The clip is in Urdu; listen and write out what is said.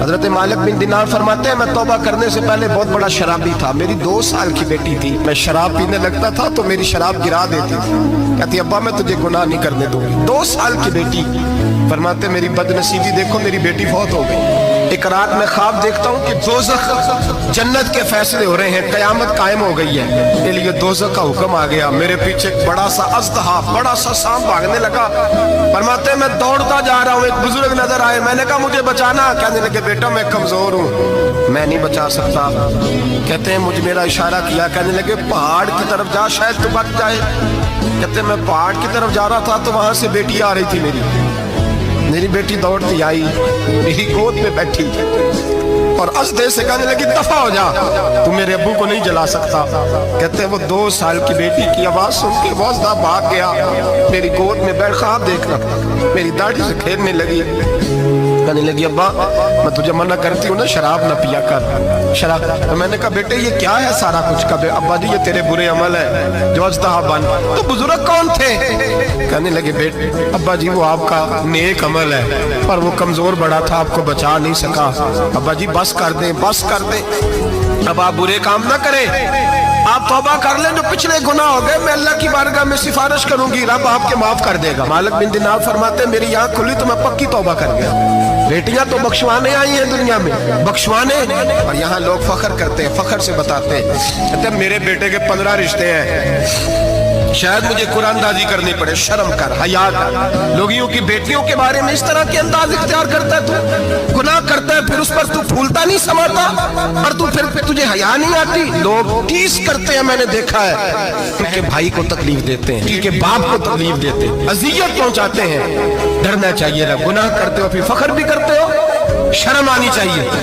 حضرت مالک بن دینار فرماتے ہیں میں توبہ کرنے سے پہلے بہت بڑا شرابی تھا، میری 2 سال کی بیٹی تھی، میں شراب پینے لگتا تھا تو میری شراب گرا دیتی تھی، کہتی ابا میں تجھے گناہ نہیں کرنے دوں گی۔ 2 سال کی بیٹی، فرماتے میری بد نصیبی دیکھو میری بیٹی فوت ہو گئی۔ ایک رات میں خواب دیکھتا ہوں کہ دوزخ جنت کے فیصلے ہو رہے ہیں، قیامت قائم ہو گئی ہے، کے لیے دوزخ کا حکم آ گیا۔ میرے پیچھے ایک بڑا سا اژدہا، بڑا سا سانپ بھاگنے لگا، فرماتے ہیں میں دوڑتا جا رہا ہوں، ایک بزرگ نظر آئے، میں نے کہا مجھے بچانا، کہنے لگے بیٹا میں کمزور ہوں، میں نہیں بچا سکتا۔ کہتے ہیں مجھے میرا اشارہ کیا، کہنے لگے پہاڑ کی طرف جا شاید تو بچ جائے۔ کہتے ہیں میں پہاڑ کی طرف جا رہا تھا تو وہاں سے بیٹی آ رہی تھی، میری بیٹی دوڑتی آئی، میری گود میں بیٹھی اور اژدہے سے کہنے لگی دفع ہو جا، تو میرے ابو کو نہیں جلا سکتا۔ کہتے ہیں وہ 2 سال کی بیٹی کی آواز سن کے وہ اژدہا بھاگ گیا، میری گود میں بیٹھ خواب دیکھنا، میری داڑھی سے کھیلنے لگی، کہنے لگی ابا میں تجھے منع کرتی ہوں نا شراب نہ پیا کر، شراب۔ تو میں نے کہا بیٹے یہ کیا ہے سارا کچھ؟ کہا ابا جی یہ تیرے برے عمل ہے جو اژدہا بن۔ تو بزرگ کون تھے؟ کہنے لگے بیٹے ابا جی وہ آپ کا نیک عمل ہے، پر وہ کمزور بڑا تھا، آپ کو بچا نہیں سکا۔ ابا جی بس کر دیں، بس کر دیں، اب آپ برے کام نہ کریں، آپ توبہ کر لیں، جو پچھلے گناہ ہو گئے میں اللہ کی بارگاہ میں سفارش کروں گی، رب آپ کے معاف کر دے گا۔ مالک بن دینار فرماتے ہیں میری آنکھ کھلی تو میں پکی توبہ کر گیا۔ بیٹیاں تو بخشوانے آئی ہیں دنیا میں، بخشوانے، اور یہاں لوگ فخر کرتے ہیں، فخر سے بتاتے ہیں، کہتے ہیں میرے بیٹے کے 15 رشتے ہیں، شاید مجھے قرآن اندازی کرنی پڑے، شرم کر، حیا کر۔ لوگیوں کی بیٹیوں کے بارے میں اس طرح کے انداز اختیار کرتا ہے، تو گناہ کرتا ہے پھر اس پر تو پھولتا نہیں سماتا، اور تو پھر تجھے حیا نہیں آتی۔ لوگ ٹیس کرتے ہیں، میں نے دیکھا ہے، ان کے بھائی کو تکلیف دیتے ہیں، ان کے باپ کو تکلیف دیتے ہیں، اذیت پہنچاتے ہیں۔ ڈرنا چاہیے، گناہ کرتے ہو پھر فخر بھی کرتے ہو، شرم آنی چاہیے۔